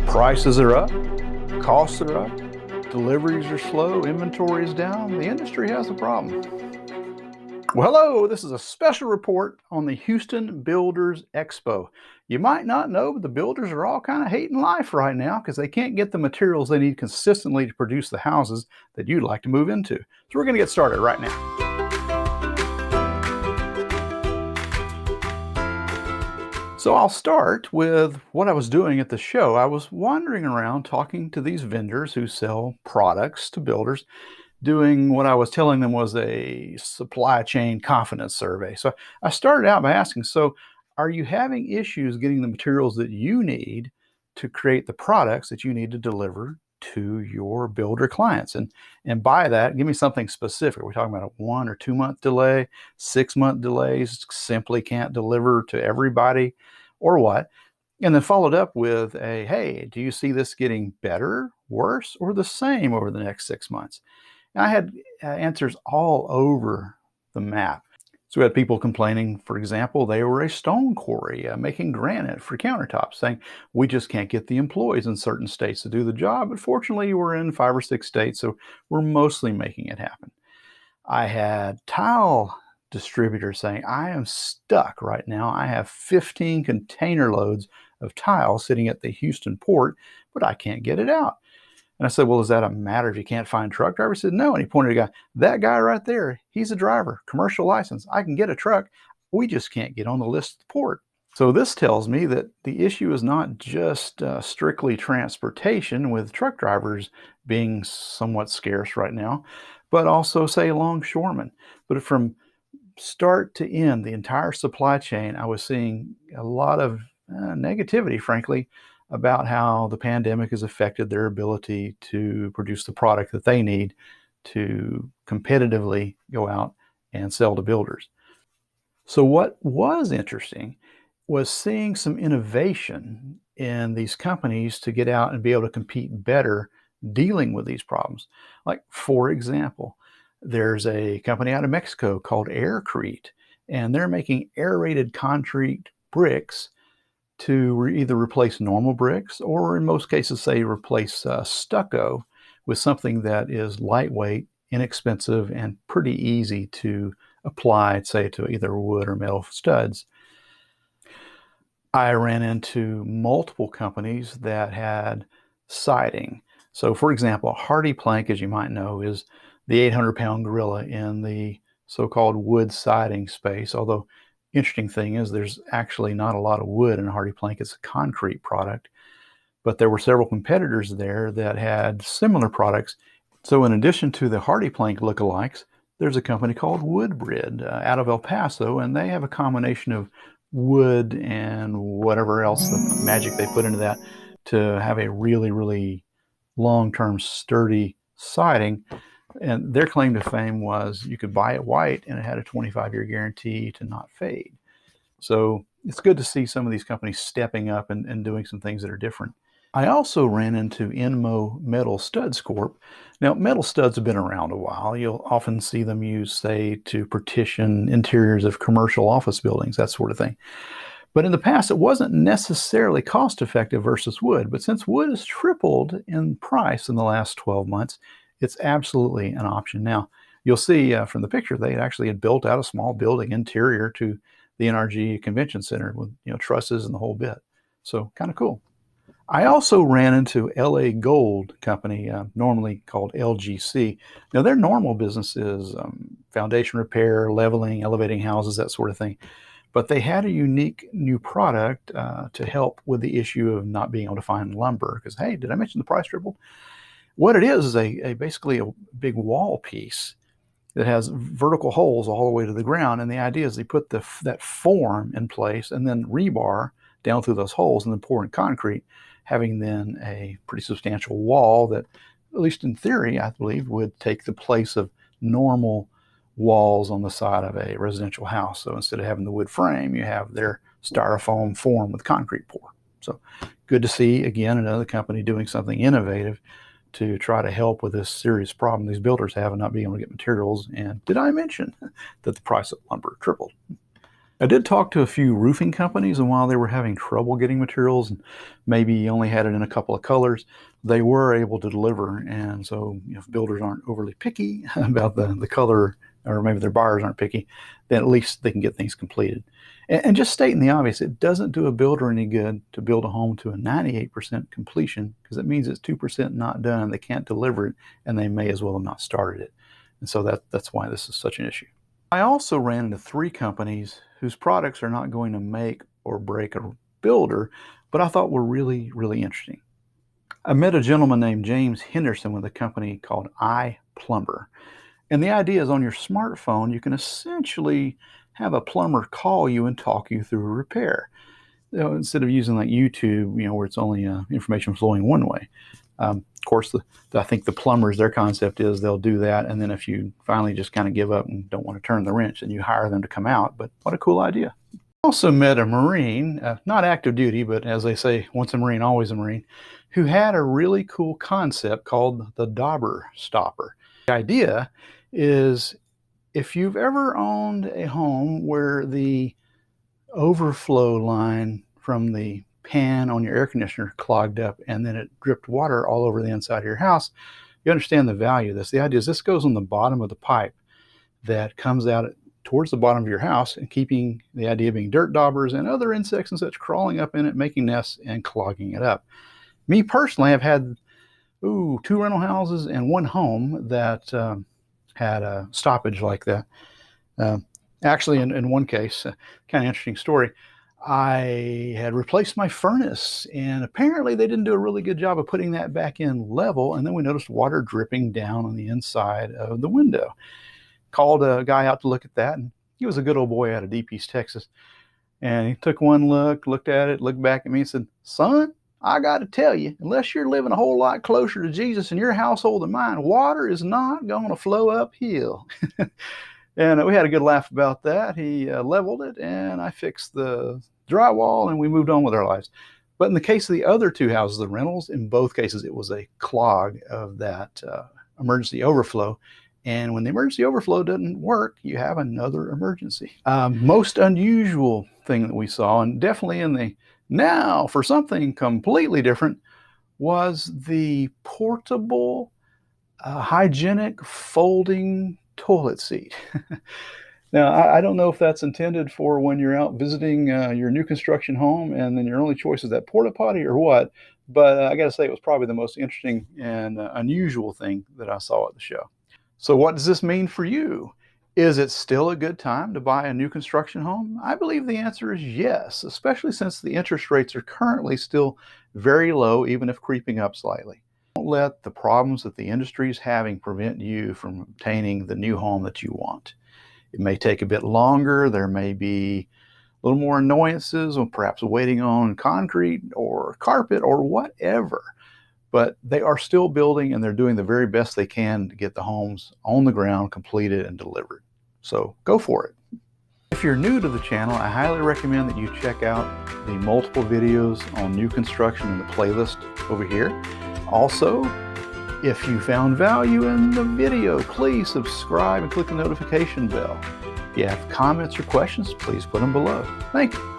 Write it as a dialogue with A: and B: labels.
A: Prices are up, costs are up, deliveries are slow, inventory is down. The industry has a problem. Well, hello, this is a special report on the Houston Builders Expo. You might not know, but the builders are all kind of hating life right now because they can't get the materials they need consistently to produce the houses that you'd like to move into. So we're going to get started right now. So I'll start with what I was doing at the show. I was wandering around talking to these vendors who sell products to builders, doing what I was telling them was a supply chain confidence survey. So I started out by asking, so are you having issues getting the materials that you need to create the products that you need to deliver to your builder clients? And by that, give me something specific. Are we talking about a 1 or 2 month delay, 6-month delays, simply can't deliver to everybody, or what? And then followed up with a, hey, do you see this getting better, worse, or the same over the next 6 months? And I had answers all over the map. So we had people complaining, for example, they were a stone quarry making granite for countertops, saying, we just can't get the employees in certain states to do the job. But fortunately, we're in 5 or 6 states, so we're mostly making it happen. I had tile distributors saying, I am stuck right now. I have 15 container loads of tile sitting at the Houston port, but I can't get it out. And I said, well, is that a matter if you can't find truck drivers? He said, no. And he pointed to a guy, that guy right there, he's a driver, commercial license. I can get a truck. We just can't get on the list at the port. So this tells me that the issue is not just strictly transportation, with truck drivers being somewhat scarce right now, but also, say, longshoremen. But from start to end, the entire supply chain, I was seeing a lot of negativity, frankly, about how the pandemic has affected their ability to produce the product that they need to competitively go out and sell to builders. So what was interesting was seeing some innovation in these companies to get out and be able to compete better dealing with these problems. Like, for example, there's a company out of Mexico called Aircrete, and they're making aerated concrete bricks to either replace normal bricks or, in most cases, say replace stucco with something that is lightweight, inexpensive, and pretty easy to apply, say, to either wood or metal studs. I ran into multiple companies that had siding. So, for example, Hardy Plank, as you might know, is the 800-pound gorilla in the so-called wood siding space. Although, interesting thing is there's actually not a lot of wood in Hardy Plank. It's a concrete product. But there were several competitors there that had similar products. So in addition to the Hardy Plank lookalikes, there's a company called Woodbridge out of El Paso, and they have a combination of wood and whatever else, the magic they put into that, to have a really, really long-term sturdy siding. And their claim to fame was you could buy it white and it had a 25-year guarantee to not fade. So it's good to see some of these companies stepping up and doing some things that are different. I also ran into Enmo Metal Studs Corp. Now, metal studs have been around a while. You'll often see them used, say, to partition interiors of commercial office buildings, that sort of thing. But in the past, it wasn't necessarily cost-effective versus wood. But since wood has tripled in price in the last 12 months, it's absolutely an option now. You'll see from the picture, they actually had built out a small building interior to the NRG Convention Center with trusses and the whole bit. So kind of cool. I also ran into LA Gold Company, normally called LGC. Now, their normal business is foundation repair, leveling, elevating houses, that sort of thing. But they had a unique new product to help with the issue of not being able to find lumber. Because, hey, did I mention the price tripled? What it is basically a big wall piece that has vertical holes all the way to the ground. And the idea is they put that form in place and then rebar down through those holes and then pour in concrete, having then a pretty substantial wall that, at least in theory, I believe, would take the place of normal walls on the side of a residential house. So instead of having the wood frame, you have their styrofoam form with concrete pour. So good to see, again, another company doing something innovative to try to help with this serious problem these builders have and not being able to get materials. And did I mention that the price of lumber tripled? I did talk to a few roofing companies, and while they were having trouble getting materials and maybe only had it in a couple of colors, they were able to deliver. And so if builders aren't overly picky about the color, or maybe their buyers aren't picky, then at least they can get things completed. And just stating the obvious, it doesn't do a builder any good to build a home to a 98% completion, because it means it's 2% not done. They can't deliver it, and they may as well have not started it. And so that's why this is such an issue. I also ran into 3 companies whose products are not going to make or break a builder, but I thought were really, really interesting. I met a gentleman named James Henderson with a company called Plumber. And the idea is, on your smartphone, you can essentially have a plumber call you and talk you through a repair. Instead of using like YouTube, where it's only information flowing one way. Of course, I think the plumbers, their concept is they'll do that, and then if you finally just kind of give up and don't want to turn the wrench, then you hire them to come out. But what a cool idea. I also met a Marine, not active duty, but as they say, once a Marine, always a Marine, who had a really cool concept called the dauber stopper. The idea is, if you've ever owned a home where the overflow line from the pan on your air conditioner clogged up and then it dripped water all over the inside of your house, you understand the value of this. The idea is this goes on the bottom of the pipe that comes out towards the bottom of your house, and keeping the idea being dirt daubers and other insects and such crawling up in it, making nests and clogging it up. Me personally, I've had 2 rental houses and 1 home that had a stoppage like that. Actually, in one case, kind of interesting story, I had replaced my furnace, and apparently they didn't do a really good job of putting that back in level, and then we noticed water dripping down on the inside of the window. Called a guy out to look at that, and he was a good old boy out of Deep East Texas, and he took one look, looked at it, looked back at me and said, "Son, I got to tell you, unless you're living a whole lot closer to Jesus in your household than mine, water is not going to flow uphill." And we had a good laugh about that. He leveled it, and I fixed the drywall, and we moved on with our lives. But in the case of the other 2 houses, the rentals, in both cases, it was a clog of that emergency overflow. And when the emergency overflow doesn't work, you have another emergency. Most unusual thing that we saw, and definitely in the now for something completely different, was the portable, hygienic folding toilet seat. Now, I don't know if that's intended for when you're out visiting your new construction home and then your only choice is that porta potty or what, but I got to say it was probably the most interesting and unusual thing that I saw at the show. So what does this mean for you? Is it still a good time to buy a new construction home? I believe the answer is yes, especially since the interest rates are currently still very low, even if creeping up slightly. Don't let the problems that the industry is having prevent you from obtaining the new home that you want. It may take a bit longer. There may be a little more annoyances, or perhaps waiting on concrete or carpet or whatever. But they are still building, and they're doing the very best they can to get the homes on the ground, completed, and delivered. So go for it. If you're new to the channel, I highly recommend that you check out the multiple videos on new construction in the playlist over here. Also, if you found value in the video, please subscribe and click the notification bell. If you have comments or questions, please put them below. Thank you.